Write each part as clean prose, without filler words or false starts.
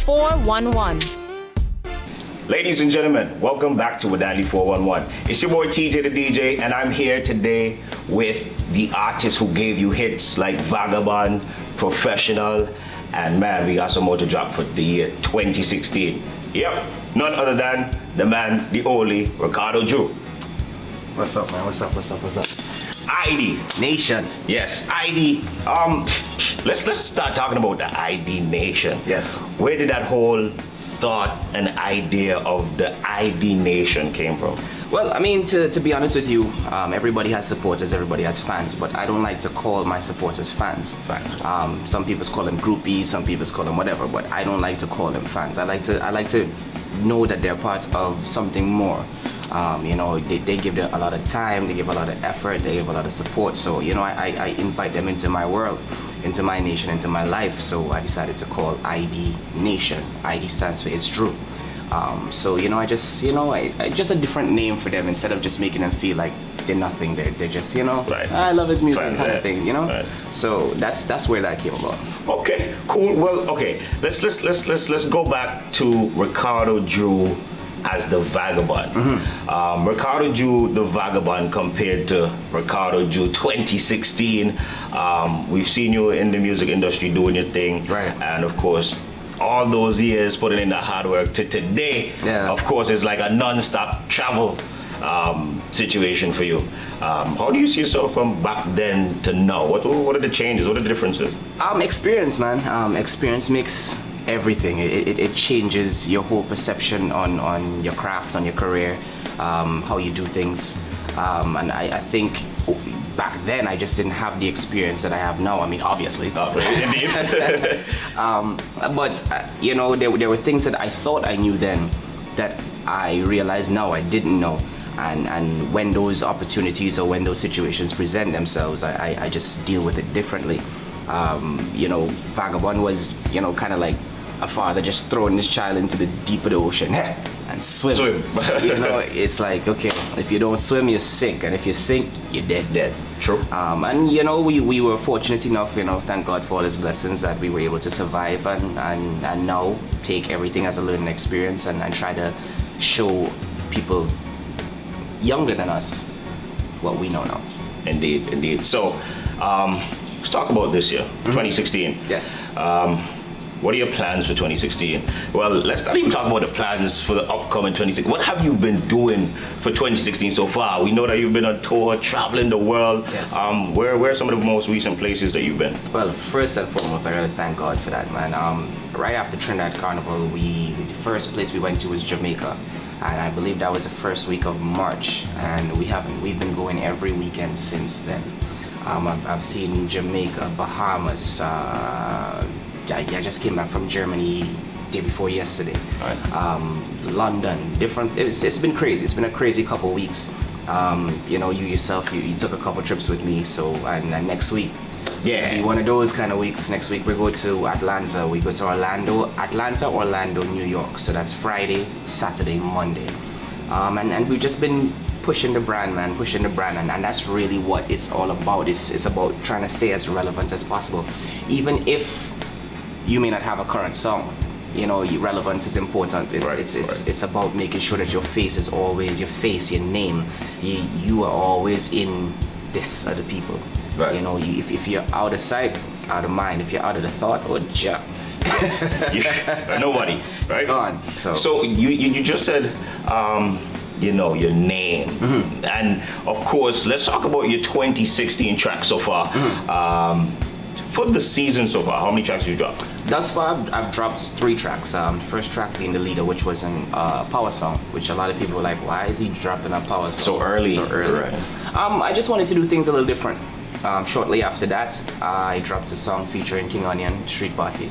411. Ladies and gentlemen, welcome back to Wadadli 411. It's your boy TJ the DJ, and I'm here today with the artist who gave you hits like Vagabond, Professional, and man, we got some more to drop for the year 2016. Yep, none other than the man, the only, Ricardo Drue. What's up, man? What's up? ID Nation. Yes, ID. Let's start talking about the ID Nation. Yes. Where did that whole thought and idea of the ID Nation came from? Well, I mean, to be honest with you, everybody has supporters, everybody has fans, but I don't like to call my supporters fans. Some people call them groupies, some people call them whatever, but I don't like to call them fans. I like to know that they're part of something more. They give them a lot of time, they give a lot of effort, they give a lot of support. So, I invite them into my world, into my nation, into my life. So I decided to call ID Nation. ID stands for It's Drue. I just a different name for them instead of just making them feel like they're nothing. They're just, right. I love his music Fans, kind of thing, Right. So that's where that came about. Okay, cool. Well, okay. Let's go back to Ricardo Drue as the Vagabond. Mm-hmm. Ricardo Drue, the Vagabond, compared to Ricardo Drue 2016. We've seen you in the music industry doing your thing, right? And of course, all those years putting in the hard work to today. Yeah. Of course, it's like a non-stop travel situation for you. How do you see yourself from back then to now? What are the changes? What are the differences? Experience, man. Experience makes everything. It changes your whole perception on your craft, on your career, how you do things. And I think back then I just didn't have the experience that I have now. I mean, obviously. Indeed. But there were things that I thought I knew then that I realized now I didn't know. And when those opportunities or when those situations present themselves, I just deal with it differently. Vagabond was, kind of like a father just throwing his child into the deep of the ocean and swim. It's like, okay, if you don't swim, you sink, and if you sink, you're dead. True. And we were fortunate enough, thank God for all his blessings, that we were able to survive and now take everything as a learning experience and try to show people younger than us what we know now. Indeed. So, let's talk about this year, 2016. Yes. What are your plans for 2016? Well, let's not even talk about the plans for the upcoming 2016. What have you been doing for 2016 so far? We know that you've been on tour, traveling the world. Yes. Where are some of the most recent places that you've been? Well, first and foremost, I gotta thank God for that, man. Right after Trinidad Carnival, the first place we went to was Jamaica. And I believe that was the first week of March. And we've been going every weekend since then. I've seen Jamaica, Bahamas, I just came back from Germany day before yesterday. Right. London, different. It's been crazy. It's been a crazy couple weeks. You yourself, you took a couple trips with me. So and next week, it's gonna be one of those kind of weeks. Next week we go to Atlanta. We go to Orlando, New York. So that's Friday, Saturday, Monday. And we've just been pushing the brand, and that's really what it's all about. It's about trying to stay as relevant as possible, even if you may not have a current song. Your relevance is important. It's about making sure that your face is always your face, your name. You are always in this other people. Right. If you're out of sight, out of mind. If you're out of the thought, ja. Nobody, right? Gone. So you just said, your name, and of course, let's talk about your 2016 track so far. For the season so far, how many tracks did you drop? Thus far, I've dropped 3 tracks. First track being The Leader, which was a power song, which a lot of people were like, why is he dropping a power song So early. Right. I just wanted to do things a little different. Shortly after that, I dropped a song featuring King Onion, Street Party.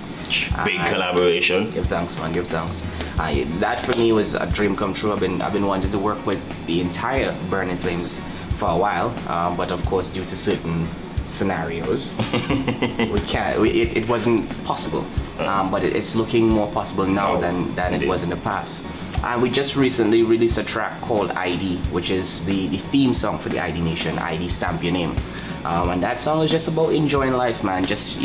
Big collaboration. Give thanks, man. Give thanks. That for me was a dream come true. I've been wanting to work with the entire Burning Flames for a while, but of course, due to certain scenarios, it wasn't possible. But it's looking more possible now than it was in the past. And we just recently released a track called ID, which is the theme song for the ID Nation. ID, stamp your name. And that song is just about enjoying life, man. Just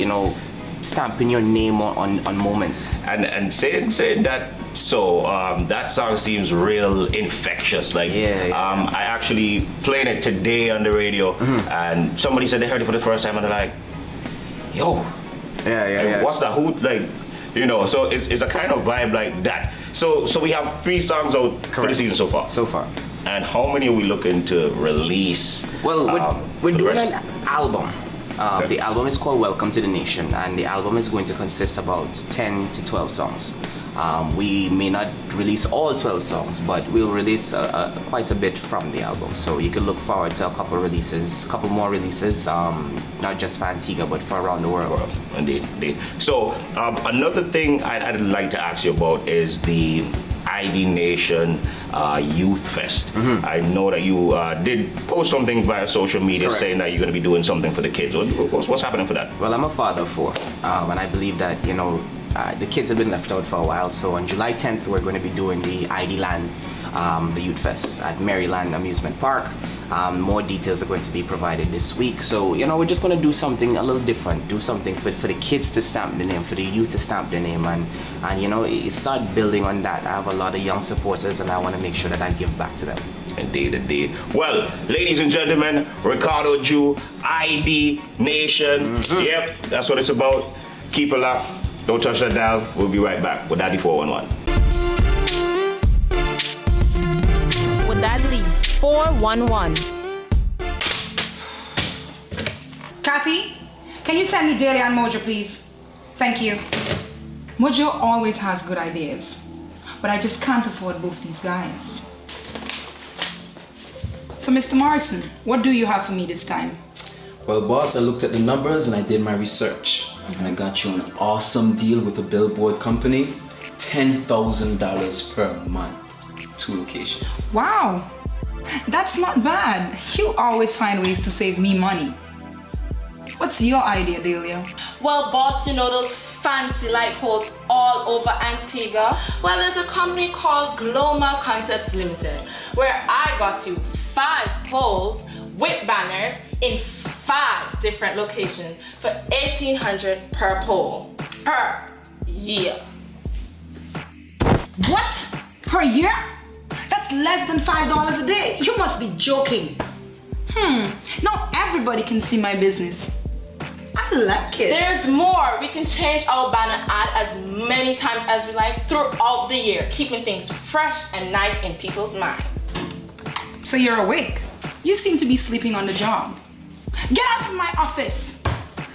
stamping your name on moments. And saying that, so that song seems real infectious. Like, I actually played it today on the radio, and somebody said they heard it for the first time, and they're like, "Yo, what's that? Who like?" You know, so it's a kind of vibe like that. So we have 3 songs out for the season so far. So far. And how many are we looking to release? Well, we're doing rest? an album. Okay. The album is called Welcome to the Nation, and the album is going to consist about 10 to 12 songs. We may not release all 12 songs, but we'll release quite a bit from the album. So you can look forward to a couple more releases, not just for Antigua, but for around the world. Indeed. So another thing I'd like to ask you about is the ID Nation Youth Fest. I know that you did post something via social media saying that you're going to be doing something for the kids. What's happening for that? Well, I'm a father of 4, and I believe that, the kids have been left out for a while. So on July 10th, we're going to be doing the ID Land, the Youth Fest at Maryland Amusement Park. More details are going to be provided this week. So, we're just going to do something a little different, do something for the kids to stamp the name, for the youth to stamp the name, and start building on that. I have a lot of young supporters, and I want to make sure that I give back to them. Indeed. Well, ladies and gentlemen, Ricardo Drue, ID Nation. Yep, that's what it's about. Keep it locked. Don't touch that dial. We'll be right back with Wadadli 411. Wadadli 411. Kathy, can you send me Daily and Mojo, please? Thank you. Mojo always has good ideas, but I just can't afford both these guys. So, Mr. Morrison, what do you have for me this time? Well, boss, I looked at the numbers and I did my research. And I got you an awesome deal with a billboard company. $10,000 per month. 2 locations. Wow, that's not bad. You always find ways to save me money. What's your idea, Delia? Well, boss, those fancy light poles all over Antigua? Well, there's a company called Gloma Concepts Limited, where I got you 5 poles with banners in 5 different locations for $1,800 per pole per year. What? Per year? That's less than $5 a day. You must be joking. Not everybody can see my business. I like it. There's more. We can change our banner ad as many times as we like throughout the year, keeping things fresh and nice in people's mind. So you're awake. You seem to be sleeping on the job. Get out of my office.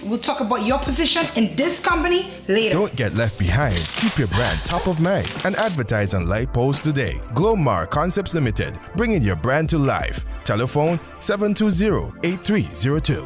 We'll talk about your position in this company later. Don't get left behind. Keep your brand top of mind and advertise on light poles today. Glomar Concepts Limited, bringing your brand to life. Telephone 720-8302.